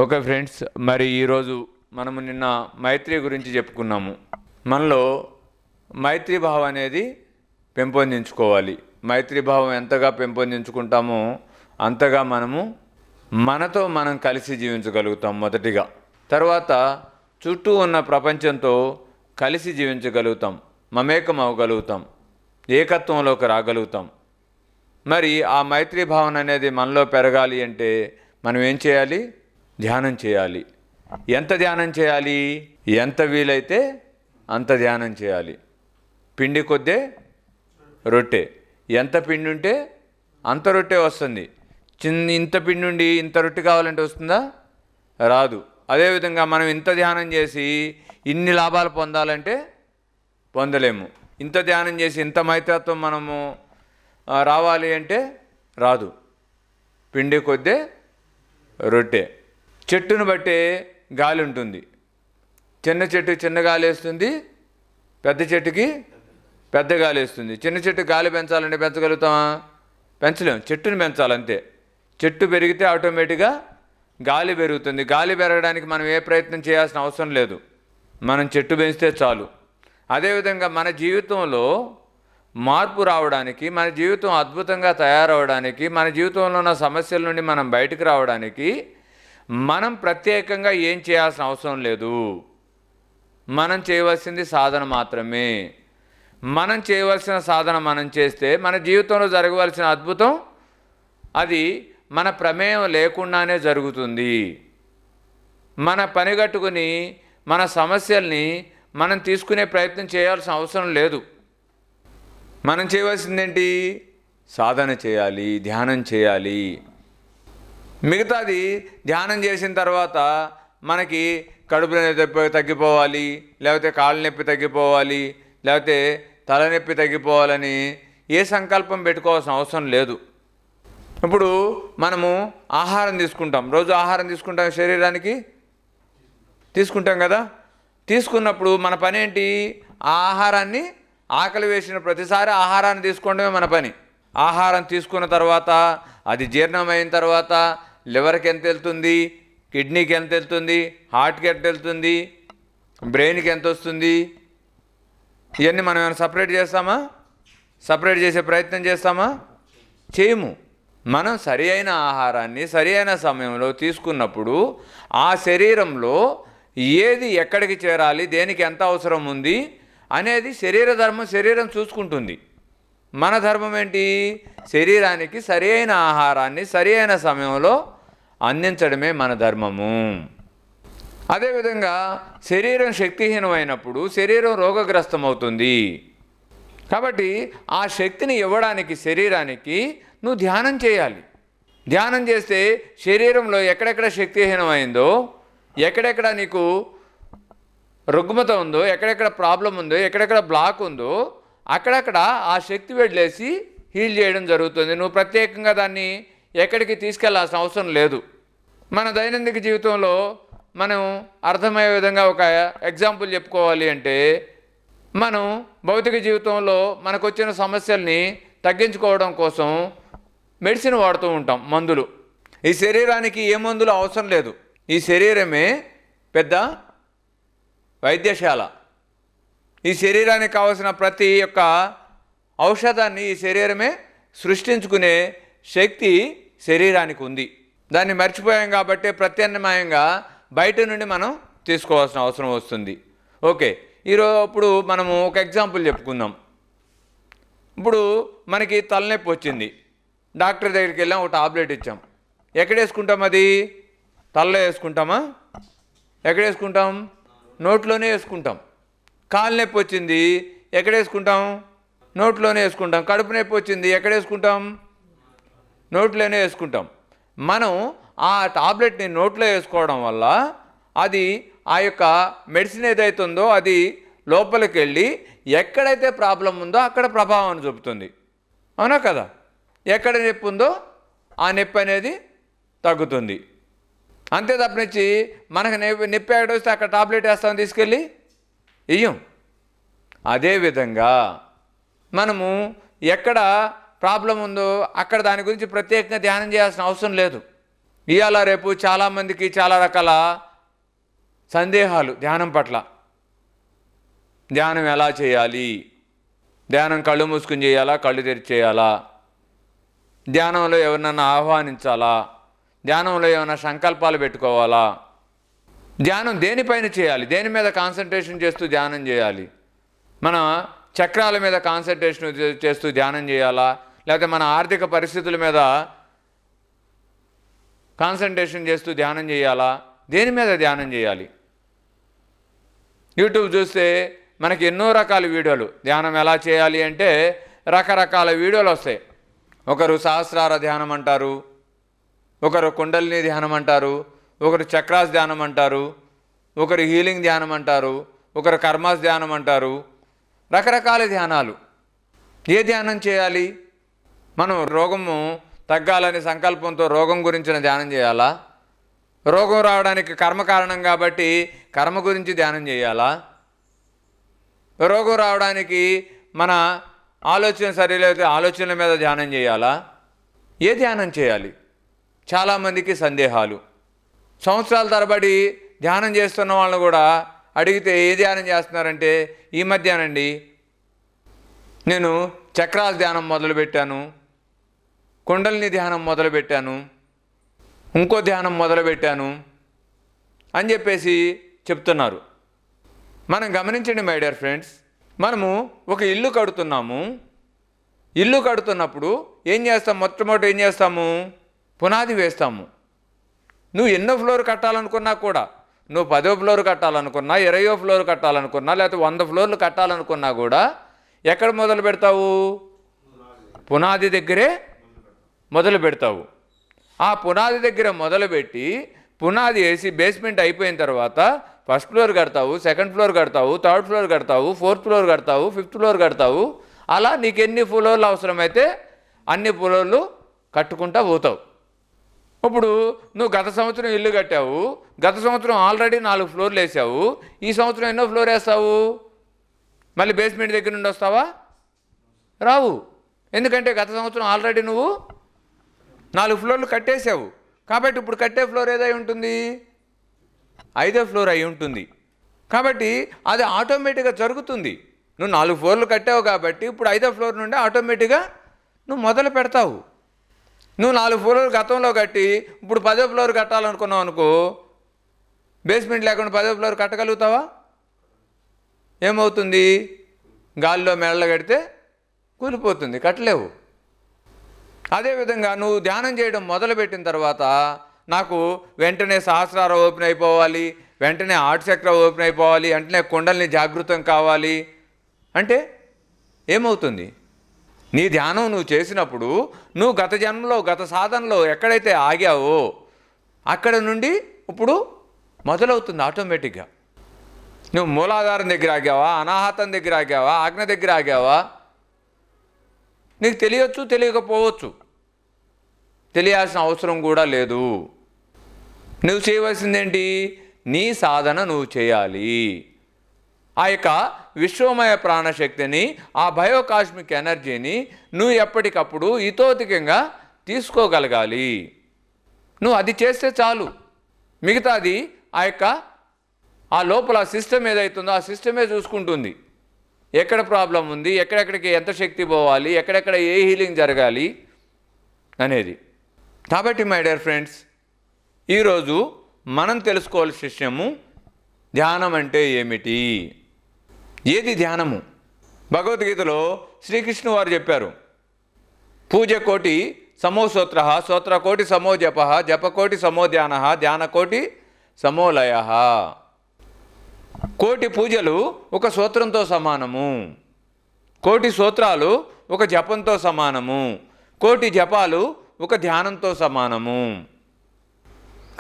Okay friends, మరి ఈరోజు మనము నిన్న మైత్రి గురించి చెప్పుకున్నాము. మనలో మైత్రీ భావం అనేది పెంపొందించుకోవాలి. మైత్రీ భావం ఎంతగా పెంపొందించుకుంటామో అంతగా మనతో మనం కలిసి జీవించగలుగుతాం మొదటిగా. తర్వాత చుట్టూ ఉన్న ప్రపంచంతో కలిసి జీవించగలుగుతాం, మమేకం అవ్వగలుగుతాం, ఏకత్వంలోకి రాగలుగుతాం. మరి ఆ మైత్రీ భావన అనేది మనలో పెరగాలి అంటే మనం ఏం చేయాలి? ధ్యానం చేయాలి. ఎంత ధ్యానం చేయాలి? ఎంత వీలైతే అంత ధ్యానం చేయాలి. పిండి కొద్దే రొట్టె. ఎంత పిండి ఉంటే అంత రొట్టె వస్తుంది. ఇంత పిండి ఉండి ఇంత రొట్టె కావాలంటే వస్తుందా? రాదు. అదేవిధంగా మనం ఇంత ధ్యానం చేసి ఇన్ని లాభాలు పొందాలంటే పొందలేము. ఇంత ధ్యానం చేసి ఇంత మైత్రత్వం మనము రావాలి అంటే రాదు. పిండి కొద్దే రొట్టె. చెట్టును బట్టే గాలి ఉంటుంది. చిన్న చెట్టుకి చిన్న గాలి వేస్తుంది, పెద్ద చెట్టుకి పెద్ద గాలి వేస్తుంది. చిన్న చెట్టు గాలి పెంచాలంటే పెంచగలుగుతామా? పెంచలేము. చెట్టుని పెంచాలంతే. చెట్టు పెరిగితే ఆటోమేటిక్గా గాలి పెరుగుతుంది. గాలి పెరగడానికి మనం ఏ ప్రయత్నం చేయాల్సిన అవసరం లేదు. మనం చెట్టు పెంచితే చాలు. అదేవిధంగా మన జీవితంలో మార్పు రావడానికి, మన జీవితం అద్భుతంగా తయారవడానికి, మన జీవితంలో ఉన్న సమస్యల నుండి మనం బయటకు రావడానికి మనం ప్రత్యేకంగా ఏం చేయాల్సిన అవసరం లేదు. మనం చేయవలసింది సాధన మాత్రమే. మనం చేయవలసిన సాధన మనం చేస్తే మన జీవితంలో జరగవలసిన అద్భుతం అది మన ప్రమేయం లేకుండానే జరుగుతుంది. మన పని కట్టుకుని మన సమస్యల్ని మనం తీసుకునే ప్రయత్నం చేయాల్సిన అవసరం లేదు. మనం చేయవలసిందేంటి? సాధన చేయాలి, ధ్యానం చేయాలి. మిగతాది ధ్యానం చేసిన తర్వాత మనకి కడుపు నొప్పి తగ్గిపోవాలి, లేకపోతే కాళ్ళ నొప్పి తగ్గిపోవాలి, లేకపోతే తలనొప్పి తగ్గిపోవాలని ఏ సంకల్పం పెట్టుకోవాల్సిన అవసరం లేదు. ఇప్పుడు మనము ఆహారం తీసుకుంటాం, రోజు ఆహారం తీసుకుంటాం, శరీరానికి తీసుకుంటాం కదా. తీసుకున్నప్పుడు మన పని ఏంటి? ఆ ఆహారాన్ని ఆకలి వేసిన ప్రతిసారి ఆహారాన్ని తీసుకోవడమే మన పని. ఆహారం తీసుకున్న తర్వాత అది జీర్ణమైన తర్వాత లివర్కి ఎంత వెళ్తుంది, కిడ్నీకి ఎంత వెళ్తుంది, హార్ట్కి ఎంత వెళ్తుంది, బ్రెయిన్కి ఎంత వస్తుంది, ఇవన్నీ మనం ఏమైనా సపరేట్ చేస్తామా? సపరేట్ చేసే ప్రయత్నం చేస్తామా? చేయము. మనం సరి అయిన ఆహారాన్ని సరి అయిన సమయంలో తీసుకున్నప్పుడు ఆ శరీరంలో ఏది ఎక్కడికి చేరాలి, దేనికి ఎంత అవసరం ఉంది అనేది శరీర ధర్మం శరీరం చూసుకుంటుంది. మన ధర్మం ఏంటి? శరీరానికి సరి అయిన ఆహారాన్ని సరి అయిన సమయంలో అందించడమే మన ధర్మము. అదేవిధంగా శరీరం శక్తిహీనమైనప్పుడు శరీరం రోగగ్రస్తం అవుతుంది. కాబట్టి ఆ శక్తిని ఇవ్వడానికి శరీరానికి నువ్వు ధ్యానం చేయాలి. ధ్యానం చేస్తే శరీరంలో ఎక్కడెక్కడ శక్తిహీనమైందో, ఎక్కడెక్కడ నీకు రుగ్మత ఉందో, ఎక్కడెక్కడ ప్రాబ్లం ఉందో, ఎక్కడెక్కడ బ్లాక్ ఉందో అక్కడక్కడ ఆ శక్తి వెళ్ళేసి హీల్ చేయడం జరుగుతుంది. నువ్వు ప్రత్యేకంగా దాన్ని ఎక్కడికి తీసుకెళ్లాల్సిన అవసరం లేదు. మన దైనందిక జీవితంలో మనం అర్థమయ్యే విధంగా ఒక ఎగ్జాంపుల్ చెప్పుకోవాలి అంటే, మనం భౌతిక జీవితంలో మనకు వచ్చిన సమస్యల్ని తగ్గించుకోవడం కోసం మెడిసిన్ వాడుతూ ఉంటాం, మందులు. ఈ శరీరానికి ఏ మందులు అవసరం లేదు. ఈ శరీరమే పెద్ద వైద్యశాల. ఈ శరీరానికి కావాల్సిన ప్రతి ఒక్క ఔషధాన్ని ఈ శరీరమే సృష్టించుకునే శక్తి శరీరానికి ఉంది. దాన్ని మర్చిపోయాం కాబట్టి ప్రత్యామ్నాయంగా బయట నుండి మనం తీసుకోవాల్సిన అవసరం వస్తుంది. ఓకే, ఇప్పుడు మనము ఒక ఎగ్జాంపుల్ చెప్పుకుందాం. ఇప్పుడు మనకి తలనొప్పి వచ్చింది, డాక్టర్ దగ్గరికి వెళ్ళాం, ఒక టాబ్లెట్ ఇచ్చాం. ఎక్కడ వేసుకుంటాం? అది తలలో వేసుకుంటామా? ఎక్కడ వేసుకుంటాం? నోట్లోనే వేసుకుంటాం. కాలు నొప్పి వచ్చింది, ఎక్కడ వేసుకుంటాం? నోట్లోనే వేసుకుంటాం. కడుపు నొప్పి వచ్చింది, ఎక్కడ వేసుకుంటాం? నోట్లోనే వేసుకుంటాం. మనం ఆ టాబ్లెట్ని నోట్లో వేసుకోవడం వల్ల అది ఆ యొక్క మెడిసిన్ ఏదైతే ఉందో అది లోపలికి వెళ్ళి ఎక్కడైతే ప్రాబ్లం ఉందో అక్కడ ప్రభావాన్ని చూపుతుంది. అవునా కదా? ఎక్కడ నొప్పి ఉందో ఆ నొప్పి అనేది తగ్గుతుంది. అంతే తప్పనిచ్చి మనకు నొప్పి ఎక్కడ వస్తే అక్కడ టాబ్లెట్ వేస్తాం తీసుకెళ్ళి ఇయ్యం. అదేవిధంగా మనము ఎక్కడ ప్రాబ్లం ఉందో అక్కడ దాని గురించి ప్రత్యేకంగా ధ్యానం చేయాల్సిన అవసరం లేదు. ఇవాళ రేపు చాలామందికి చాలా రకాల సందేహాలు ధ్యానం పట్ల. ధ్యానం ఎలా చేయాలి, ధ్యానం కళ్ళు మూసుకుని చేయాలా, కళ్ళు తెరిచి చేయాలా, ధ్యానంలో ఎవరినన్నా ఆహ్వానించాలా, ధ్యానంలో ఏమైనా సంకల్పాలు పెట్టుకోవాలా, ధ్యానం దేనిపైన చేయాలి, దేని మీద కాన్సన్ట్రేషన్ చేస్తూ ధ్యానం చేయాలి, మన చక్రాల మీద కాన్సన్ట్రేషన్ చేస్తూ ధ్యానం చేయాలా, లేకపోతే మన ఆర్థిక పరిస్థితుల మీద కాన్సన్ట్రేషన్ చేస్తూ ధ్యానం చేయాలా, దేని మీద ధ్యానం చేయాలి? యూట్యూబ్ చూస్తే మనకి ఎన్నో రకాల వీడియోలు, ధ్యానం ఎలా చేయాలి అంటే రకరకాల వీడియోలు వస్తాయి. ఒకరు సహస్రార ధ్యానం అంటారు, ఒకరు కుండలిని ధ్యానం అంటారు, ఒకరు చక్రాస్ ధ్యానం అంటారు, ఒకరు హీలింగ్ ధ్యానం అంటారు, ఒకరు కర్మాస్ ధ్యానం అంటారు. రకరకాల ధ్యానాలు. ఏ ధ్యానం చేయాలి? మనం రోగము తగ్గాలని సంకల్పంతో రోగం గురించిన ధ్యానం చేయాలా? రోగం రావడానికి కర్మ కారణం కాబట్టి కర్మ గురించి ధ్యానం చేయాలా? రోగం రావడానికి మన ఆలోచన సరిలేకపోతే ఆలోచనల మీద ధ్యానం చేయాలా? ఏ ధ్యానం చేయాలి? చాలామందికి సందేహాలు. సంవత్సరాల తరబడి ధ్యానం చేస్తున్న వాళ్ళని కూడా అడిగితే ఏ ధ్యానం చేస్తున్నారంటే, ఈ మధ్యానండి నేను చక్రాల ధ్యానం మొదలుపెట్టాను, కుండలిని ధ్యానం మొదలుపెట్టాను, ఇంకో ధ్యానం మొదలుపెట్టాను అని చెప్పేసి చెప్తున్నారు. మనం గమనించండి మై డియర్ ఫ్రెండ్స్, మనము ఒక ఇల్లు కడుతున్నాము. ఇల్లు కడుతున్నప్పుడు ఏం చేస్తాం? మొట్టమొదటి ఏం చేస్తాము? పునాది వేస్తాము. నువ్వు ఎన్నో ఫ్లోర్ కట్టాలనుకున్నా కూడా, నువ్వు 10వ ఫ్లోర్ కట్టాలనుకున్నా, 20వ ఫ్లోర్ కట్టాలనుకున్నా, లేకపోతే 100 ఫ్లోర్లు కట్టాలనుకున్నా కూడా ఎక్కడ మొదలు పెడతావు? పునాది దగ్గరే మొదలు పెడతావు. ఆ పునాది దగ్గర మొదలుపెట్టి పునాది వేసి బేస్మెంట్ అయిపోయిన తర్వాత ఫస్ట్ ఫ్లోర్ కడతావు, సెకండ్ ఫ్లోర్ కడతావు, థర్డ్ ఫ్లోర్ కడతావు, ఫోర్త్ ఫ్లోర్ కడతావు, ఫిఫ్త్ ఫ్లోర్ కడతావు. అలా నీకు ఎన్ని ఫ్లోర్లు అవసరమైతే అన్ని ఫ్లోర్లు కట్టుకుంటా పోతావు. ఇప్పుడు నువ్వు గత సంవత్సరం ఇల్లు కట్టావు, గత సంవత్సరం ఆల్రెడీ 4 ఫ్లోర్లు వేసావు. ఈ సంవత్సరం ఎన్నో ఫ్లోర్ వేస్తావు? మళ్ళీ బేస్మెంట్ దగ్గర నుండి వస్తావా? రావు. ఎందుకంటే గత సంవత్సరం ఆల్రెడీ నువ్వు 4 ఫ్లోర్లు కట్టేసావు. కాబట్టి ఇప్పుడు కట్టే ఫ్లోర్ ఏదై ఉంటుంది? 5వ ఫ్లోర్ అయి ఉంటుంది. కాబట్టి అది ఆటోమేటిక్గా జరుగుతుంది. నువ్వు 4 ఫ్లోర్లు కట్టావు కాబట్టి ఇప్పుడు 5వ ఫ్లోర్ నుండి ఆటోమేటిక్గా నువ్వు మొదలు పెడతావు. నువ్వు 4 ఫ్లోర్లు గతంలో కట్టి ఇప్పుడు 10వ ఫ్లోర్ కట్టాలనుకున్నావు అనుకో, బేస్మెంట్ లేకుండా 10వ ఫ్లోర్ కట్టగలుగుతావా? ఏమవుతుంది? గాలిలో మెడలు కడితే కూలిపోతుంది, కట్టలేవు. అదేవిధంగా నువ్వు ధ్యానం చేయడం మొదలుపెట్టిన తర్వాత నాకు వెంటనే సహస్రార ఓపెన్ అయిపోవాలి, వెంటనే హార్ట్ చక్ర ఓపెన్ అయిపోవాలి, వెంటనే కుండలిని జాగృతం కావాలి అంటే ఏమవుతుంది? నీ ధ్యానం నువ్వు చేసినప్పుడు నువ్వు గత జన్మలో, గత సాధనలో ఎక్కడైతే ఆగావో అక్కడ నుండి ఇప్పుడు మొదలవుతుంది ఆటోమేటిక్గా. నువ్వు మూలాధారం దగ్గర ఆగావా, అనాహతం దగ్గర ఆగావా, ఆజ్ఞ దగ్గర ఆగావా? నీకు తెలియచ్చు, తెలియకపోవచ్చు, తెలియాల్సిన అవసరం కూడా లేదు. నువ్వు చేయవలసిందేంటి? నీ సాధన నువ్వు చేయాలి. ఆ యొక్క విశ్వమయ ప్రాణశక్తిని, ఆ బయోకాస్మిక్ ఎనర్జీని నువ్వు ఎప్పటికప్పుడు ఇతోధికంగా తీసుకోగలగాలి. నువ్వు అది చేస్తే చాలు. మిగతాది ఆ లోపల సిస్టమ్ ఏదైతుందో ఆ సిస్టమే చూసుకుంటుంది. ఎక్కడ ప్రాబ్లం ఉంది, ఎక్కడెక్కడికి ఎంత శక్తి పోవాలి, ఎక్కడెక్కడ ఏ హీలింగ్ జరగాలి అనేది. కాబట్టి మై డియర్ ఫ్రెండ్స్, ఈరోజు మనం తెలుసుకోవాల్సిన విషయము ధ్యానం అంటే ఏమిటి? ఏది ధ్యానము? భగవద్గీతలో శ్రీకృష్ణు వారు చెప్పారు, పూజ కోటి సమో స్తోత్ర, స్తోత్ర కోటి సమో జప, జపకోటి సమో ధ్యాన, ధ్యాన కోటి సమో లయ. కోటి పూజలు ఒక స్తోత్రంతో సమానము, కోటి స్తోత్రాలు ఒక జపంతో సమానము, కోటి జపాలు ఒక ధ్యానంతో సమానము.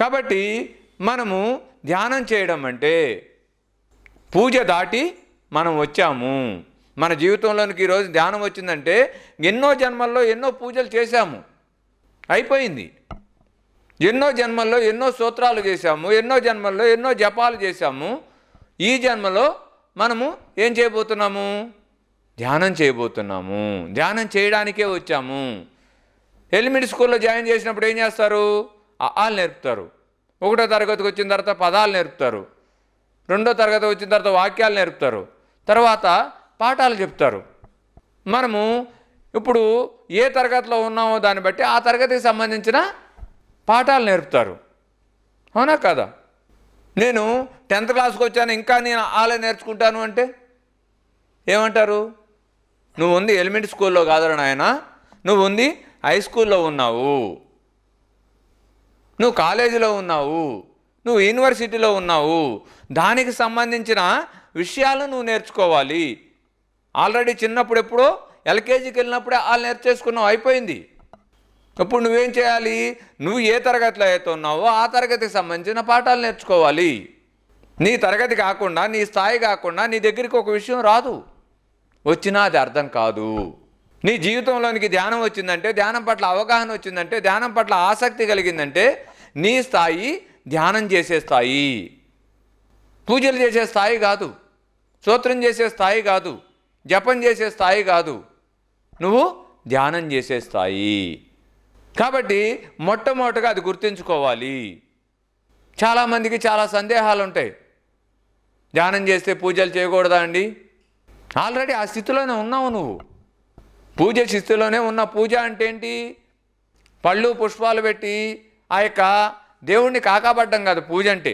కాబట్టి మనము ధ్యానం చేయడం అంటే పూజ దాటి మనం వచ్చాము. మన జీవితంలోనికి ఈరోజు ధ్యానం వచ్చిందంటే ఎన్నో జన్మల్లో ఎన్నో పూజలు చేశాము, అయిపోయింది. ఎన్నో జన్మల్లో ఎన్నో స్తోత్రాలు చేశాము, ఎన్నో జన్మల్లో ఎన్నో జపాలు చేశాము. ఈ జన్మలో మనము ఏం చేయబోతున్నాము? ధ్యానం చేయబోతున్నాము. ధ్యానం చేయడానికే వచ్చాము. ఎలిమెంటరీ స్కూల్లో జాయిన్ చేసినప్పుడు ఏం చేస్తారు? ఆలు నేర్పుతారు. 1వ తరగతికి వచ్చిన తర్వాత పదాలు నేర్పుతారు. 2వ తరగతి వచ్చిన తర్వాత వాక్యాలు నేర్పుతారు. తర్వాత పాఠాలు చెప్తారు. మనము ఇప్పుడు ఏ తరగతిలో ఉన్నామో దాన్ని బట్టి ఆ తరగతికి సంబంధించిన పాఠాలు నేర్పుతారు. అవునా కదా? నేను 10th క్లాస్కి వచ్చాను, ఇంకా నేను ఆలే నేర్చుకుంటాను అంటే ఏమంటారు? నువ్వు ఉంది ఎలిమెంటరీ స్కూల్లో కాదురా నాయన, నువ్వు ఉంది హై స్కూల్లో ఉన్నావు, నువ్వు కాలేజీలో ఉన్నావు, నువ్వు యూనివర్సిటీలో ఉన్నావు. దానికి సంబంధించిన విషయాలు నువ్వు నేర్చుకోవాలి. ఆల్రెడీ చిన్నప్పుడు ఎప్పుడో ఎల్కేజీకి వెళ్ళినప్పుడే వాళ్ళు నేర్చేసుకున్నావు, అయిపోయింది. ఇప్పుడు నువ్వేం చేయాలి? నువ్వు ఏ తరగతిలో అయితే ఉన్నావో ఆ తరగతికి సంబంధించిన పాఠాలు నేర్చుకోవాలి. నీ తరగతి కాకుండా, నీ స్థాయి కాకుండా నీ దగ్గరికి ఒక విషయం రాదు, వచ్చినా అది అర్థం కాదు. నీ జీవితంలోనికి ధ్యానం వచ్చిందంటే, ధ్యానం పట్ల అవగాహన వచ్చిందంటే, ధ్యానం పట్ల ఆసక్తి కలిగిందంటే నీ స్థాయి ధ్యానం చేసే స్థాయి, పూజలు చేసే స్థాయి కాదు, స్తోత్రం చేసే స్థాయి కాదు, జపం చేసే స్థాయి కాదు, నువ్వు ధ్యానం చేసే స్థాయి. కాబట్టి మొట్టమొదటిగా అది గుర్తుంచుకోవాలి. చాలామందికి చాలా సందేహాలు ఉంటాయి. ధ్యానం చేస్తే పూజలు చేయకూడదా అండి? ఆల్రెడీ ఆ స్థితిలోనే ఉన్నావు నువ్వు, పూజ స్థితిలోనే ఉన్న. పూజ అంటే ఏంటి? పళ్ళు పుష్పాలు పెట్టి ఆ యొక్క దేవుణ్ణి కాకాపడ్డం కాదు పూజ అంటే.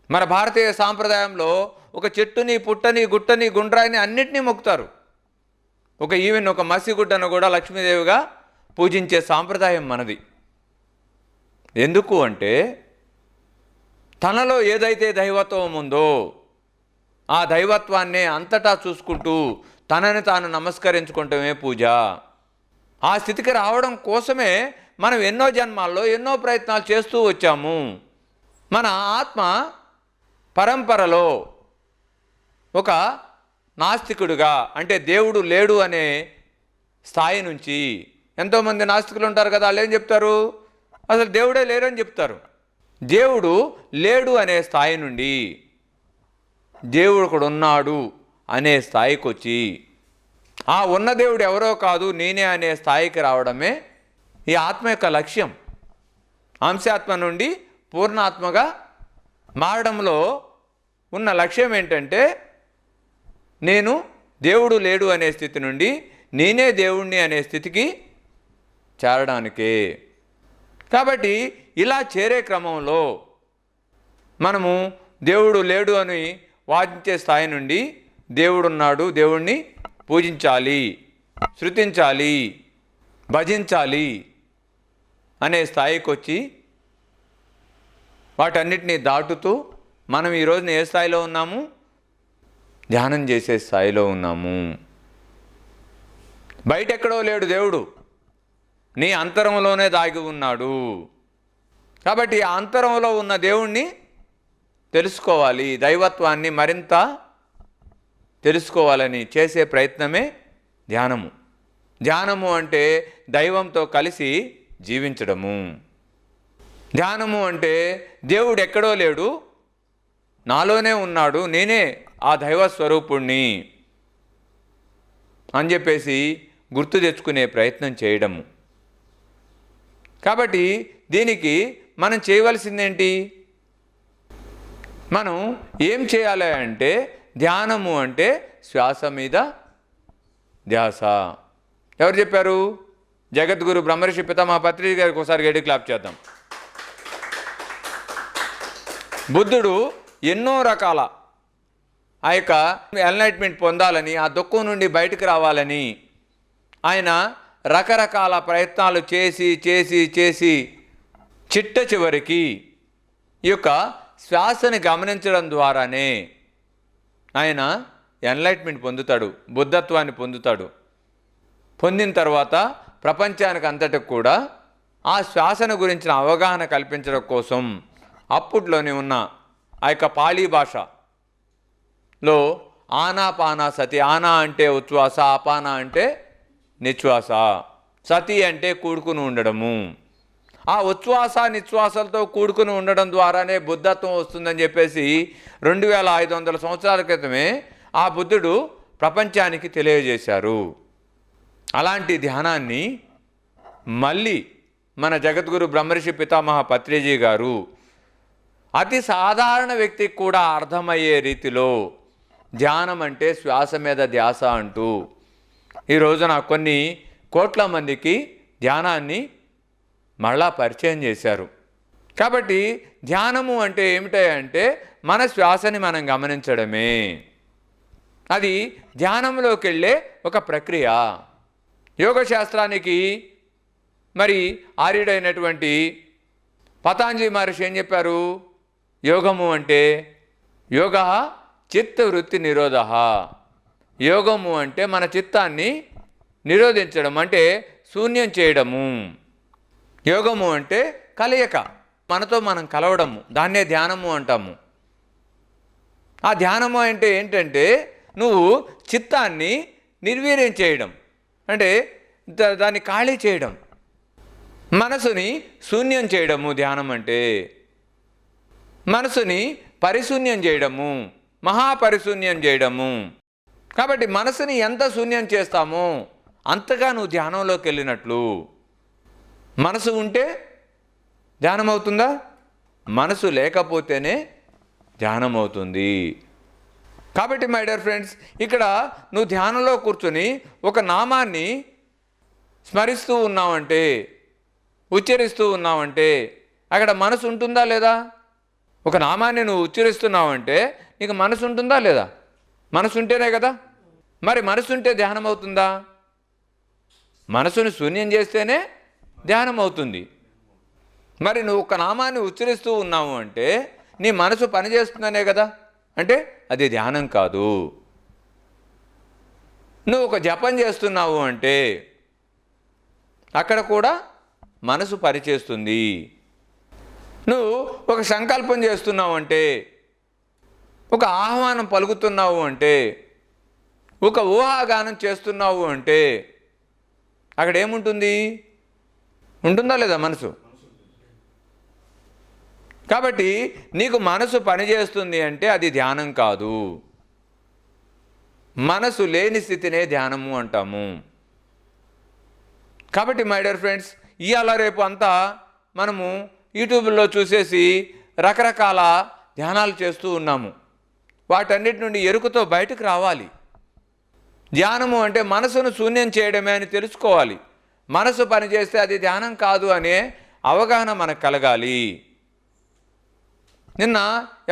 మన భారతీయ సాంప్రదాయంలో ఒక చెట్టుని, పుట్టని, గుట్టని, గుండ్రాయిని అన్నిటినీ మొక్కుతారు. ఈవెన్ ఒక మసిగుడ్డను కూడా లక్ష్మీదేవిగా పూజించే సాంప్రదాయం మనది. ఎందుకు అంటే తనలో ఏదైతే దైవత్వం ఉందో ఆ దైవత్వాన్నే అంతటా చూసుకుంటూ తనని తాను నమస్కరించుకుంటమే పూజ. ఆ స్థితికి రావడం కోసమే మనం ఎన్నో జన్మాల్లో ఎన్నో ప్రయత్నాలు చేస్తూ వచ్చాము. మన ఆత్మ పరంపరలో ఒక నాస్తికుడిగా, అంటే దేవుడు లేడు అనే స్థాయి నుంచి, ఎంతోమంది నాస్తికులు ఉంటారు కదా, వాళ్ళు ఏం చెప్తారు? అసలు దేవుడే లేరని చెప్తారు. దేవుడు లేడు అనే స్థాయి నుండి దేవుడు ఒకడు ఉన్నాడు అనే స్థాయికి వచ్చి, ఆ ఉన్న దేవుడు ఎవరో కాదు నేనే అనే స్థాయికి రావడమే ఈ ఆత్మ యొక్క లక్ష్యం. అంశాత్మ నుండి పూర్ణాత్మగా మారడంలో ఉన్న లక్ష్యం ఏంటంటే, నేను దేవుడు లేడు అనే స్థితి నుండి నేనే దేవుణ్ణి అనే స్థితికి చేరడానికే. కాబట్టి ఇలా చేరే క్రమంలో మనము దేవుడు లేడు అని వాదించే స్థాయి నుండి దేవుడున్నాడు, దేవుణ్ణి పూజించాలి, స్తుతించాలి, భజించాలి అనే స్థాయికి వచ్చి వాటన్నిటినీ దాటుతూ మనం ఈ రోజున ఏ స్థాయిలో ఉన్నాము? ధ్యానం చేసే స్థాయిలో ఉన్నాము. బయట ఎక్కడో లేడు దేవుడు, నీ అంతరంలోనే దాగి ఉన్నాడు. కాబట్టి ఆ అంతరంలో ఉన్న దేవుణ్ణి తెలుసుకోవాలి, దైవత్వాన్ని మరింత తెలుసుకోవాలని చేసే ప్రయత్నమే ధ్యానము. ధ్యానము అంటే దైవంతో కలిసి జీవించడము. ధ్యానము అంటే దేవుడు ఎక్కడో లేడు, నాలోనే ఉన్నాడు, నేనే ఆ దైవ స్వరూపుణ్ణి అని చెప్పేసి గుర్తు తెచ్చుకునే ప్రయత్నం చేయడము. కాబట్టి దీనికి మనం చేయవలసిందేంటి? మనం ఏం చేయాలి అంటే, ధ్యానము అంటే శ్వాస మీద ధ్యాస. ఎవరు చెప్పారు? జగద్గురు బ్రహ్మర్షి పితామహ పత్రిజీ గారికి ఒకసారి గట్టి క్లాప్ చేద్దాం. బుద్ధుడు ఎన్నో రకాల ఆ యొక్క ఎన్లైట్మెంట్ పొందాలని, ఆ దుఃఖం నుండి బయటకు రావాలని ఆయన రకరకాల ప్రయత్నాలు చేసి చేసి చేసి చిట్ట చివరికి ఈ యొక్క శ్వాసని గమనించడం ద్వారానే ఆయన ఎన్లైట్మెంట్ పొందుతాడు, బుద్ధత్వాన్ని పొందుతాడు. పొందిన తర్వాత ప్రపంచానికి అంతటికి కూడా ఆ శ్వాసను గురించిన అవగాహన కల్పించడం కోసం అప్పట్లోనే ఉన్న ఆ యొక్క పాళీ భాషలో ఆనాపానా సతి, ఆనా అంటే ఉచ్ఛ్వాస, అపాన అంటే నిశ్వాస, సతి అంటే కూడుకుని ఉండడము. ఆ ఉచ్ఛ్వాస నిశ్వాసాలతో కూడుకుని ఉండడం ద్వారానే బుద్ధత్వం వస్తుందని చెప్పేసి 2500 సంవత్సరాల క్రితమే ఆ బుద్ధుడు ప్రపంచానికి తెలియజేశారు. అలాంటి ధ్యానాన్ని మళ్ళీ మన జగద్గురు బ్రహ్మర్షి పితామహ పత్రిజీ గారు అతి సాధారణ వ్యక్తికి కూడా అర్థమయ్యే రీతిలో ధ్యానం అంటే శ్వాస మీద ధ్యాస అంటూ ఈ రోజున కొన్ని కోట్ల మందికి ధ్యానాన్ని మళ్ళా పరిచయం చేశారు. కాబట్టి ధ్యానము అంటే ఏమిటంటే మన శ్వాసని మనం గమనించడమే. అది ధ్యానంలోకి వెళ్ళే ఒక ప్రక్రియ. యోగ శాస్త్రానికి మరి ఆర్యుడైనటువంటి పతాంజలి మహర్షి ఏం చెప్పారు? యోగము అంటే యోగ చిత్త వృత్తి నిరోధ. యోగము అంటే మన చిత్తాన్ని నిరోధించడం, అంటే శూన్యం చేయడము. యోగము అంటే కలయిక, మనతో మనం కలవడము, దాన్నే ధ్యానము అంటాము. ఆ ధ్యానము అంటే ఏంటంటే నువ్వు చిత్తాన్ని నిర్వీర్యం చేయడం, అంటే దాన్ని ఖాళీ చేయడం, మనసుని శూన్యం చేయడము. ధ్యానం అంటే మనసుని పరిశూన్యం చేయడము, మహాపరిశూన్యం చేయడము. కాబట్టి మనసుని ఎంత శూన్యం చేస్తామో అంతగా నువ్వు ధ్యానంలోకి వెళ్ళినట్లు. మనసు ఉంటే ధ్యానం అవుతుందా? మనసు లేకపోతేనే ధ్యానం అవుతుంది. కాబట్టి మై డియర్ ఫ్రెండ్స్, ఇక్కడ నువ్వు ధ్యానంలో కూర్చొని ఒక నామాన్ని స్మరిస్తూ ఉన్నావంటే, ఉచ్చరిస్తూ ఉన్నావంటే అక్కడ మనసు ఉంటుందా లేదా? ఒక నామాన్ని నువ్వు ఉచ్చరిస్తున్నావంటే నీకు మనసు ఉంటుందా లేదా? మనసు ఉంటేనే కదా. మరి మనసు ఉంటే ధ్యానం అవుతుందా? మనసుని శూన్యం చేస్తేనే ధ్యానం అవుతుంది. మరి నువ్వు ఒక నామాన్ని ఉచ్చరిస్తూ ఉన్నావు అంటే నీ మనసు పనిచేస్తుందనే కదా. అంటే అది ధ్యానం కాదు. నువ్వు ఒక జపం చేస్తున్నావు అంటే అక్కడ కూడా మనసు పనిచేస్తుంది. నువ్వు ఒక సంకల్పం చేస్తున్నావు అంటే, ఒక ఆహ్వానం పలుకుతున్నావు అంటే, ఒక ఊహాగానం చేస్తున్నావు అంటే అక్కడ ఏముంటుంది? ఉంటుందా లేదా మనసు? కాబట్టి నీకు మనసు పనిచేస్తుంది అంటే అది ధ్యానం కాదు. మనసు లేని స్థితినే ధ్యానము అంటాము. కాబట్టి మై డియర్ ఫ్రెండ్స్, ఇవాళ రేపు అంతా మనము యూట్యూబ్లో చూసేసి రకరకాల ధ్యానాలు చేస్తూ ఉన్నాము. వాటన్నిటి నుండి ఎరుకతో బయటకు రావాలి. ధ్యానము అంటే మనసును శూన్యం చేయడమే అని తెలుసుకోవాలి. మనసు పనిచేస్తే అది ధ్యానం కాదు అనే అవగాహన మనకు కలగాలి. నిన్న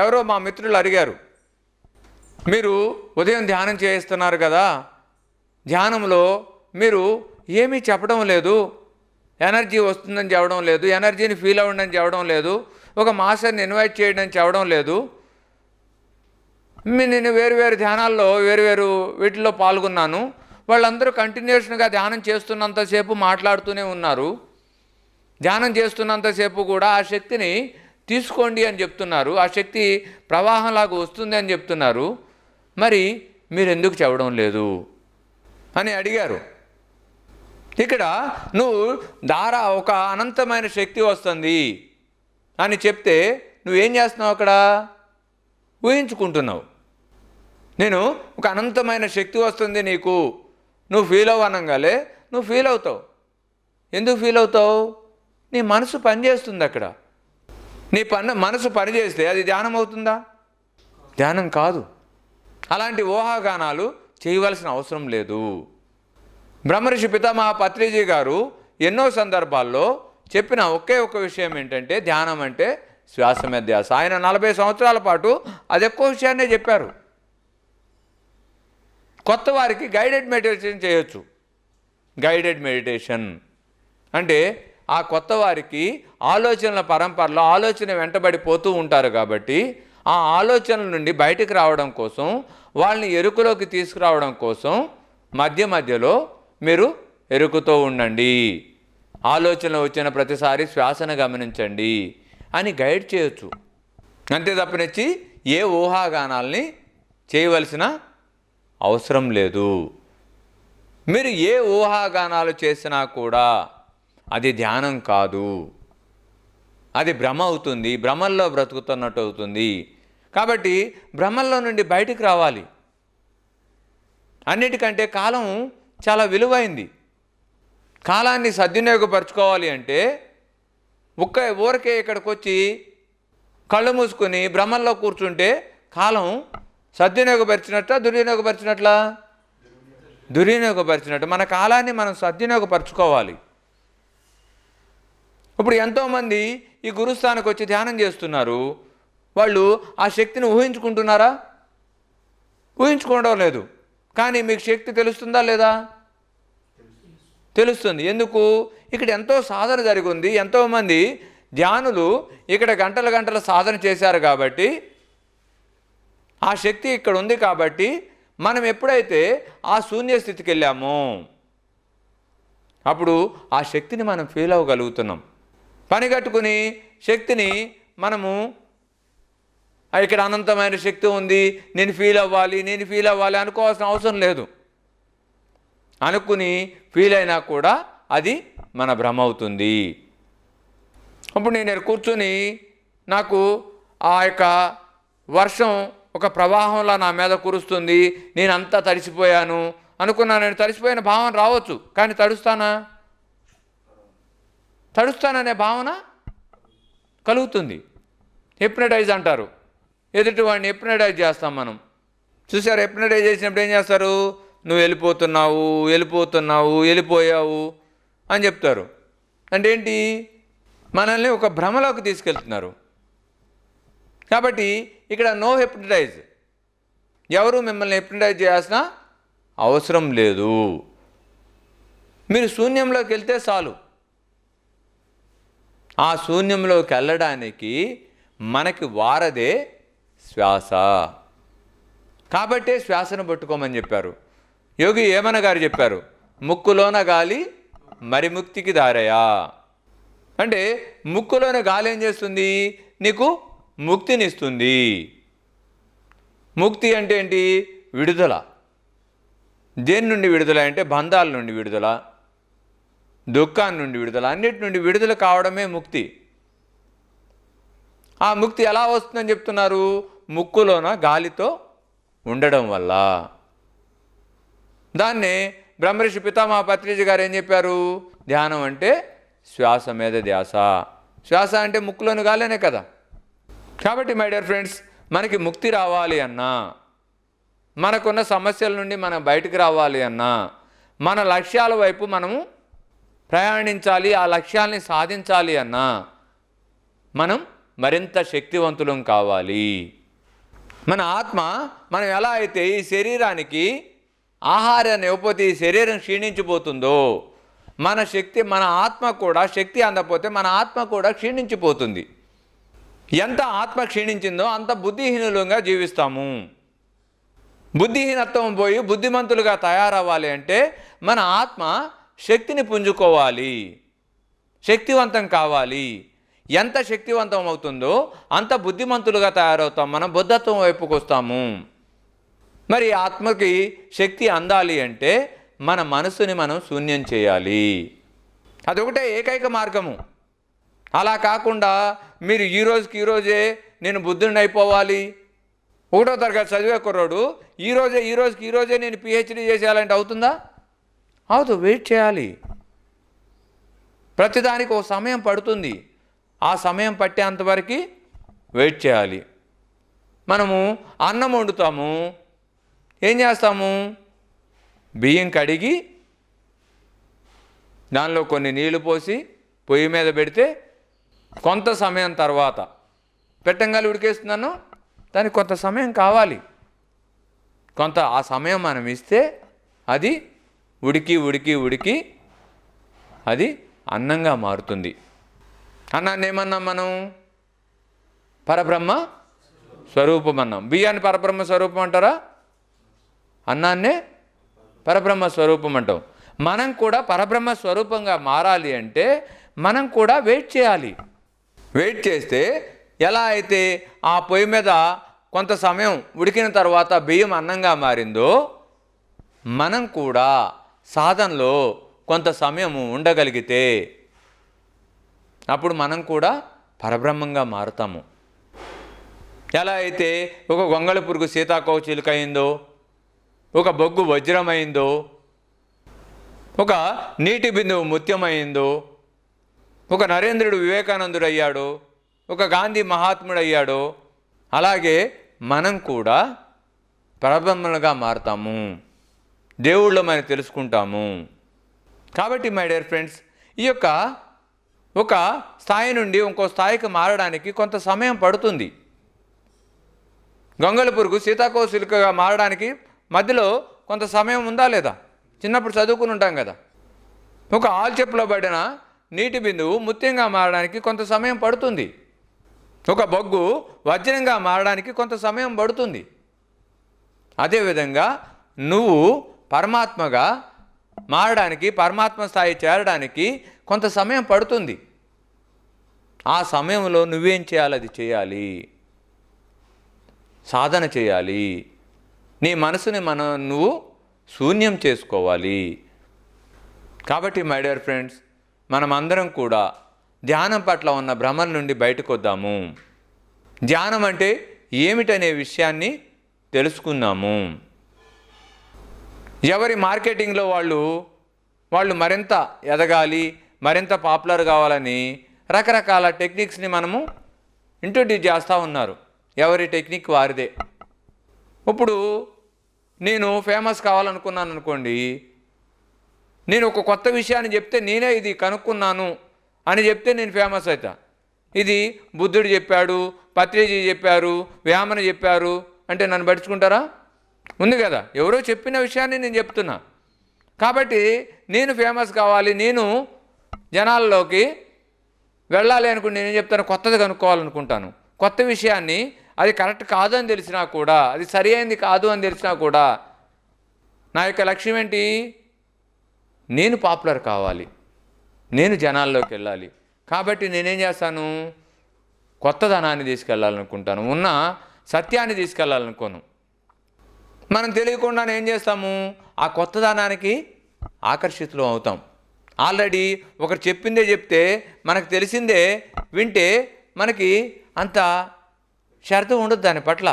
ఎవరో మా మిత్రులు అడిగారు, మీరు ఉదయం ధ్యానం చేస్తున్నారు కదా, ధ్యానంలో మీరు ఏమీ చెప్పడం లేదు, ఎనర్జీ వస్తుందని చెప్పడం లేదు, ఎనర్జీని ఫీల్ అవ్వండి అని చెప్పడం లేదు, ఒక మాస్టర్ని ఇన్వైట్ చేయడం అని చెప్పడం లేదు. నేను వేరు ధ్యానాల్లో వేరు వీటిల్లో పాల్గొన్నాను. వాళ్ళందరూ కంటిన్యూషన్గా ధ్యానం చేస్తున్నంతసేపు మాట్లాడుతూనే ఉన్నారు. ధ్యానం చేస్తున్నంతసేపు కూడా ఆ శక్తిని తీసుకోండి అని చెప్తున్నారు, ఆ శక్తి ప్రవాహంలాగా వస్తుంది అని చెప్తున్నారు. మరి మీరు ఎందుకు చెప్పడం లేదు అని అడిగారు. ఇక్కడ నువ్వు ఒక అనంతమైన శక్తి వస్తుంది అని చెప్తే నువ్వేం చేస్తున్నావు? అక్కడ ఊహించుకుంటున్నావు. నేను ఒక అనంతమైన శక్తి వస్తుంది నీకు, నువ్వు ఫీల్ అవ్వనంగాలే నువ్వు ఫీల్ అవుతావు. ఎందుకు ఫీల్ అవుతావు? నీ మనసు పనిచేస్తుంది. అక్కడ నీ మనసు పనిచేస్తే అది ధ్యానం అవుతుందా? ధ్యానం కాదు. అలాంటి ఊహాగానాలు చేయవలసిన అవసరం లేదు. బ్రహ్మర్షి పితామహ పత్రిజీ గారు ఎన్నో సందర్భాల్లో చెప్పిన ఒకే ఒక విషయం ఏంటంటే ధ్యానం అంటే శ్వాస మీద ధ్యాస. ఆయన 40 సంవత్సరాల పాటు అది ఎక్కువ విషయాన్నే చెప్పారు. కొత్త వారికి గైడెడ్ మెడిటేషన్ చేయొచ్చు. గైడెడ్ మెడిటేషన్ అంటే ఆ కొత్త వారికి ఆలోచనల పరంపరలో ఆలోచన వెంటబడిపోతూ ఉంటారు కాబట్టి ఆ ఆలోచనల నుండి బయటకు రావడం కోసం, వాళ్ళని ఎరుకలోకి తీసుకురావడం కోసం మధ్యలో మీరు ఎరుకుతో ఉండండి, ఆలోచనలు వచ్చిన ప్రతిసారి శ్వాసను గమనించండి అని గైడ్ చేయొచ్చు. అంతే తప్పనిచ్చి ఏ ఊహాగానాల్ని చేయవలసిన అవసరం లేదు. మీరు ఏ ఊహాగానాలు చేసినా కూడా అది ధ్యానం కాదు, అది భ్రమ అవుతుంది, భ్రమల్లో బ్రతుకుతున్నట్టు అవుతుంది. కాబట్టి భ్రమల్లో నుండి బయటికి రావాలి. అన్నిటికంటే కాలం చాలా విలువైంది. కాలాన్ని సద్వినియోగపరచుకోవాలి అంటే ఊరికే ఇక్కడికి వచ్చి కళ్ళు మూసుకొని భ్రమల్లో కూర్చుంటే కాలం దుర్వినియోగపరిచినట్టు. మన కాలాన్ని మనం సద్వినియోగపరచుకోవాలి. ఇప్పుడు ఎంతోమంది ఈ గురుస్థానానికి వచ్చి ధ్యానం చేస్తున్నారు. వాళ్ళు ఆ శక్తిని ఊహించుకుంటున్నారా? ఊహించుకోవడం లేదు. కానీ మీకు శక్తి తెలుస్తుందా లేదా? తెలుస్తుంది. ఎందుకు? ఇక్కడ ఎంతో సాధన జరిగింది. ఎంతోమంది ధ్యానులు ఇక్కడ గంటల సాధన చేశారు కాబట్టి, ఆ శక్తి ఇక్కడ ఉంది కాబట్టి, మనం ఎప్పుడైతే ఆ శూన్య స్థితికి వెళ్ళామో అప్పుడు ఆ శక్తిని మనం ఫీల్ అవ్వగలుగుతున్నాం. పనిగట్టుకుని శక్తిని మనము ఇక్కడ అనంతమైన శక్తి ఉంది, నేను ఫీల్ అవ్వాలి అనుకోవాల్సిన అవసరం లేదు. అనుకుని ఫీల్ అయినా కూడా అది మన భ్రమ అవుతుంది. అప్పుడు నేను కూర్చొని నాకు ఆ యొక్క వర్షం ఒక ప్రవాహంలా నా మీద కురుస్తుంది, నేను అంతా తడిసిపోయాను అనుకున్నాను. నేను తడిసిపోయిన భావన రావచ్చు, కానీ తడుస్తాననే భావన కలుగుతుంది. హిప్నటైజ్ అంటారు. ఎదుటి వాడిని హిప్నటైజ్ చేస్తాం మనం. చూసారు, హిప్నటైజ్ చేసినప్పుడు ఏం చేస్తారు? నువ్వు వెళ్ళిపోయావు అని చెప్తారు. అంటే ఏంటి? మనల్ని ఒక భ్రమలోకి తీసుకెళ్తున్నారు. కాబట్టి ఇక్కడ నో హిప్నటైజ్. ఎవరు మిమ్మల్ని హిప్నటైజ్ చేయాల్సిన అవసరం లేదు. మీరు శూన్యంలోకి వెళ్తే చాలు. ఆ శూన్యంలోకి వెళ్ళడానికి మనకి వారదే శ్వాస. కాబట్టే శ్వాసను పట్టుకోమని చెప్పారు. యోగి వేమన గారు చెప్పారు, ముక్కులోన గాలి మరి ముక్తికి దారయా. అంటే ముక్కులోన గాలి ఏం చేస్తుంది? నీకు ముక్తినిస్తుంది. ముక్తి అంటే ఏంటి? విడుదల. దేని నుండి విడుదల అంటే బంధాల నుండి విడుదల, దుఃఖాన్ని నుండి విడుదల, అన్నిటి నుండి విడుదల కావడమే ముక్తి. ఆ ముక్తి ఎలా వస్తుందని చెప్తున్నారు? ముక్కులోన గాలితో ఉండడం వల్ల. దాన్నే బ్రహ్మర్షి పితామహ పత్రిజీ గారు ఏం చెప్పారు? ధ్యానం అంటే శ్వాస మీద ధ్యాస. శ్వాస అంటే ముక్కులోని గాలినే కదా. కాబట్టి మై డియర్ ఫ్రెండ్స్, మనకి ముక్తి రావాలి అన్నా, మనకున్న సమస్యల నుండి మనం బయటకు రావాలి అన్నా, మన లక్ష్యాల వైపు మనము ప్రయాణించాలి, ఆ లక్ష్యాల్ని సాధించాలి అన్నా మనం మరింత శక్తివంతులం కావాలి. మన ఆత్మ మనం ఎలా అయితే ఈ శరీరానికి ఆహారాన్ని ఇవ్వకపోతే ఈ శరీరం క్షీణించిపోతుందో, మన ఆత్మ కూడా శక్తి అందకపోతే మన ఆత్మ కూడా క్షీణించిపోతుంది. ఎంత ఆత్మ క్షీణించిందో అంత బుద్ధిహీనులుగా జీవిస్తాము. బుద్ధిహీనత్వం పోయి బుద్ధిమంతులుగా తయారవ్వాలి అంటే మన ఆత్మ శక్తిని పుంజుకోవాలి, శక్తివంతం కావాలి. ఎంత శక్తివంతం అవుతుందో అంత బుద్ధిమంతులుగా తయారవుతాం, మనం బుద్ధత్వం వైపుకు వస్తాము. మరి ఆత్మకి శక్తి అందాలి అంటే మన మనసుని మనం శూన్యం చేయాలి. అదొకటే ఏకైక మార్గము. అలా కాకుండా మీరు ఈ రోజే నేను బుద్ధుడిని అయిపోవాలి, 1వ తరగతి చదివే కుర్రోడు ఈ రోజే నేను పిహెచ్డీ చేసేయాలంటే అవుతుందా? అవును, వెయిట్ చేయాలి. ప్రతిదానికి ఒక సమయం పడుతుంది. ఆ సమయం పట్టేంతవరకు వెయిట్ చేయాలి. మనము అన్నం వండుతాము, ఏం చేస్తాము? బియ్యం కడిగి దానిలో కొన్ని నీళ్లు పోసి పొయ్యి మీద పెడితే కొంత సమయం తర్వాత పెట్టంగాలి ఉడికేస్తున్నాను, దానికి కొంత సమయం కావాలి. కొంత ఆ సమయం మనం ఇస్తే అది ఉడికి అది అన్నంగా మారుతుంది. అన్నాన్ని ఏమన్నాం మనం? పరబ్రహ్మ స్వరూపం అన్నాం. బియ్యాన్ని పరబ్రహ్మ స్వరూపం అంటారా? అన్నాన్నే పరబ్రహ్మ స్వరూపం అంటాం. మనం కూడా పరబ్రహ్మ స్వరూపంగా మారాలి అంటే మనం కూడా వెయిట్ చేయాలి. వెయిట్ చేస్తే ఎలా అయితే ఆ పొయ్యి మీద కొంత సమయం ఉడికిన తర్వాత బియ్యం అన్నంగా మారిందో, మనం కూడా సాధనలో కొంత సమయము ఉండగలిగితే అప్పుడు మనం కూడా పరబ్రహ్మంగా మారుతాము. ఎలా అయితే ఒక గొంగళ పురుగు సీతాకోచిలుక అయిందో, ఒక బొగ్గు వజ్రమైందో, ఒక నీటి బిందువు ముత్యమైందో, ఒక నరేంద్రుడు వివేకానందుడు అయ్యాడో, ఒక గాంధీ మహాత్ముడు అయ్యాడో, అలాగే మనం కూడా పరబ్రహ్మలుగా మారతాము, దేవుళ్ళమని తెలుసుకుంటాము. కాబట్టి మై డియర్ ఫ్రెండ్స్, ఈ యొక్క ఒక స్థాయి నుండి ఇంకో స్థాయికి మారడానికి కొంత సమయం పడుతుంది. గొంగళ పురుగు సీతాకోకచిలుకగా మారడానికి మధ్యలో కొంత సమయం ఉందా లేదా? చిన్నప్పుడు చదువుకుని ఉంటాం కదా. ఒక ఆల్చెప్పులో పడిన నీటి బిందువు ముత్యంగా మారడానికి కొంత సమయం పడుతుంది. ఒక బొగ్గు వజ్రంగా మారడానికి కొంత సమయం పడుతుంది. అదేవిధంగా నువ్వు పరమాత్మగా మారడానికి, పరమాత్మ స్థాయి చేరడానికి కొంత సమయం పడుతుంది. ఆ సమయంలో నువ్వేం చేయాలి? అది చేయాలి, సాధన చేయాలి. నీ మనసుని నువ్వు శూన్యం చేసుకోవాలి. కాబట్టి మై డియర్ ఫ్రెండ్స్, మనమందరం కూడా ధ్యానం పట్ల ఉన్న భ్రమల నుండి బయటకు వద్దాము. ధ్యానం అంటే ఏమిటనే విషయాన్ని తెలుసుకుందాము. ఎవరి మార్కెటింగ్లో వాళ్ళు మరింత ఎదగాలి, మరింత పాపులర్ కావాలని రకరకాల టెక్నిక్స్ని మనము ఇంట్రొడ్యూస్ చేస్తూ ఉన్నారు. ఎవరి టెక్నిక్ వారిదే. ఇప్పుడు నేను ఫేమస్ కావాలనుకున్నాను అనుకోండి, నేను ఒక కొత్త విషయాన్ని చెప్తే, నేనే ఇది కనుక్కున్నాను అని చెప్తే నేను ఫేమస్ అవుతా. ఇది బుద్ధుడు చెప్పాడు, పత్రిజీ చెప్పారు, వేమన చెప్పారు అంటే నన్ను పట్టించుకుంటారా? ఉంది కదా, ఎవరో చెప్పిన విషయాన్ని నేను చెప్తున్నా. కాబట్టి నేను ఫేమస్ కావాలి, నేను జనాల్లోకి వెళ్ళాలి అనుకుంటే నేనేం చెప్తాను? కొత్తది కనుక్కోవాలనుకుంటాను. కొత్త విషయాన్ని అది కరెక్ట్ కాదు అని తెలిసినా కూడా, అది సరి అయింది కాదు అని తెలిసినా కూడా నా యొక్క లక్ష్యం ఏంటి? నేను పాపులర్ కావాలి, నేను జనాల్లోకి వెళ్ళాలి. కాబట్టి నేనేం చేస్తాను? కొత్తదనాన్ని తీసుకెళ్ళాలనుకుంటాను, ఉన్న సత్యాన్ని తీసుకెళ్ళాలనుకోను. మనం తెలియకుండానే ఏం చేస్తాము? ఆ కొత్తదనానికి ఆకర్షితులు అవుతాం. ఆల్రెడీ ఒకరు చెప్పిందే చెప్తే, మనకు తెలిసిందే వింటే మనకి అంత శ్రద్ధ ఉండదు దాని పట్ల.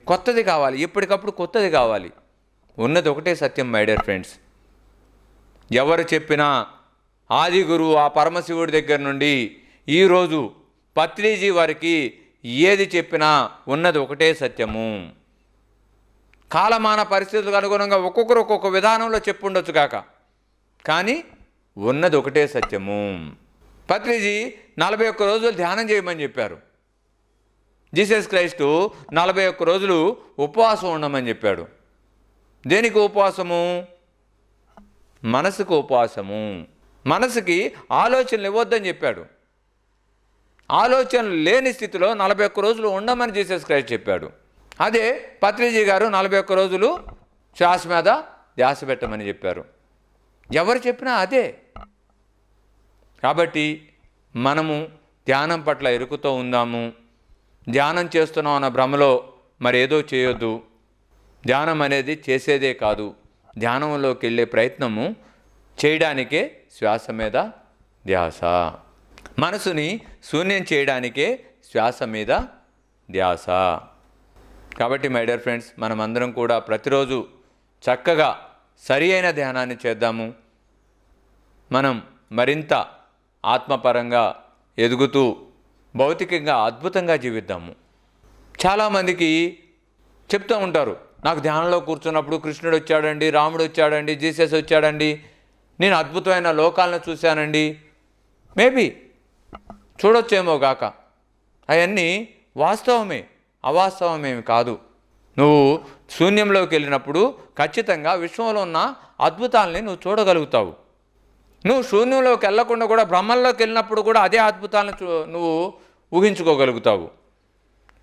కొత్తది కావాలి, ఎప్పటికప్పుడు కొత్తది కావాలి. ఉన్నది ఒకటే సత్యం మై డియర్ ఫ్రెండ్స్. ఎవరు చెప్పినా, ఆది గురువు ఆ పరమశివుడి దగ్గర నుండి ఈరోజు పత్రిజీ వారికి ఏది చెప్పినా ఉన్నది ఒకటే సత్యము. కాలమాన పరిస్థితులకు అనుగుణంగా ఒక్కొక్కరు ఒక్కొక్క విధానంలో చెప్పుండొచ్చు కాక, కానీ ఉన్నది ఒకటే సత్యము. పత్రిజీ 41 రోజులు ధ్యానం చేయమని చెప్పారు. జీసస్ క్రైస్టు 41 రోజులు ఉపవాసం ఉండమని చెప్పాడు. దేనికి ఉపవాసము? మనసుకు ఉపవాసము. మనసుకి ఆలోచనలు ఇవ్వద్దని చెప్పాడు. ఆలోచనలు లేని స్థితిలో 41 రోజులు ఉండమని జీసస్ క్రైస్ట్ చెప్పాడు. అదే పత్రిజీ గారు 41 రోజులు శ్వాస మీద ధ్యాస పెట్టమని చెప్పారు. ఎవరు చెప్పినా అదే. కాబట్టి మనము ధ్యానం పట్ల ఎరుకుతో ఉందాము. ధ్యానం చేస్తున్నాం అన్న భ్రమలో మరేదో చేయొద్దు. ధ్యానం అనేది చేసేదే కాదు, ధ్యానంలోకి వెళ్ళే ప్రయత్నము చేయడానికే శ్వాస మీద ధ్యాస. మనసుని శూన్యం చేయడానికే శ్వాస మీద ధ్యాస. కాబట్టి మై డియర్ ఫ్రెండ్స్, మనమందరం కూడా ప్రతిరోజు చక్కగా సరి అయిన ధ్యానాన్ని చేద్దాము. మనం మరింత ఆత్మపరంగా ఎదుగుతూ భౌతికంగా అద్భుతంగా జీవిద్దాము. చాలామందికి చెప్తూ ఉంటారు, నాకు ధ్యానంలో కూర్చున్నప్పుడు కృష్ణుడు వచ్చాడండి, రాముడు వచ్చాడండి, జీసస్ వచ్చాడండి, నేను అద్భుతమైన లోకాలను చూశానండి. మేబీ చూడొచ్చేమో గాక, అవన్నీ వాస్తవమే, అవాస్తవమేమి కాదు. నువ్వు శూన్యంలోకి వెళ్ళినప్పుడు ఖచ్చితంగా విశ్వంలో ఉన్న అద్భుతాలని నువ్వు చూడగలుగుతావు. నువ్వు శూన్యంలోకి వెళ్ళకుండా కూడా బ్రహ్మంలోకి వెళ్ళినప్పుడు కూడా అదే అద్భుతాలను నువ్వు ఊహించుకోగలుగుతావు.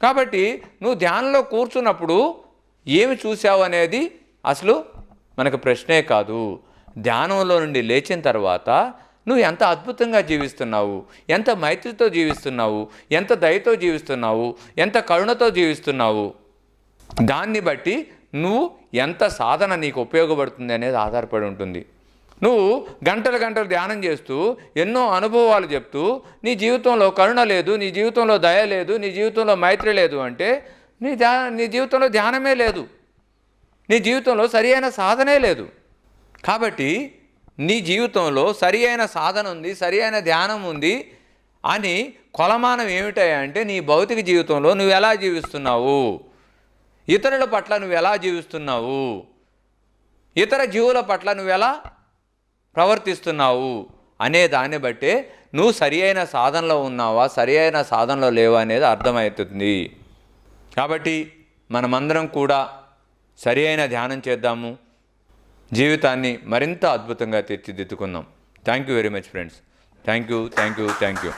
కాబట్టి నువ్వు ధ్యానంలో కూర్చున్నప్పుడు ఏమి చూసావు అనేది అసలు మనకు ప్రశ్నే కాదు. ధ్యానంలో నుండి లేచిన తర్వాత నువ్వు ఎంత అద్భుతంగా జీవిస్తున్నావు, ఎంత మైత్రితో జీవిస్తున్నావు, ఎంత దయతో జీవిస్తున్నావు, ఎంత కరుణతో జీవిస్తున్నావు, దాన్ని బట్టి నువ్వు ఎంత సాధన నీకు ఉపయోగపడుతుంది అనేది ఆధారపడి ఉంటుంది. నువ్వు గంటలు గంటలు ధ్యానం చేస్తూ ఎన్నో అనుభవాలు చెప్తూ నీ జీవితంలో కరుణ లేదు, నీ జీవితంలో దయ లేదు, నీ జీవితంలో మైత్రి లేదు అంటే నీ జీవితంలో ధ్యానమే లేదు, నీ జీవితంలో సరి అయిన సాధనే లేదు. కాబట్టి నీ జీవితంలో సరి అయిన సాధన ఉంది, సరి అయిన ధ్యానం ఉంది అని కొలమానం ఏమిటాయంటే నీ భౌతిక జీవితంలో నువ్వు ఎలా జీవిస్తున్నావు, ఇతరుల పట్ల నువ్వు ఎలా జీవిస్తున్నావు, ఇతర జీవుల పట్ల నువ్వు ఎలా ప్రవర్తిస్తున్నావు అనే దాన్ని బట్టే నువ్వు సరి అయిన సాధనలో ఉన్నావా, సరి అయిన సాధనలో లేవా అనేది అర్థమవుతుంది. కాబట్టి మనమందరం కూడా సరి అయిన ధ్యానం చేద్దాము, జీవితాన్ని మరింత అద్భుతంగా తీర్చిదిద్దుకుందాం. Thank you very much friends. Thank you.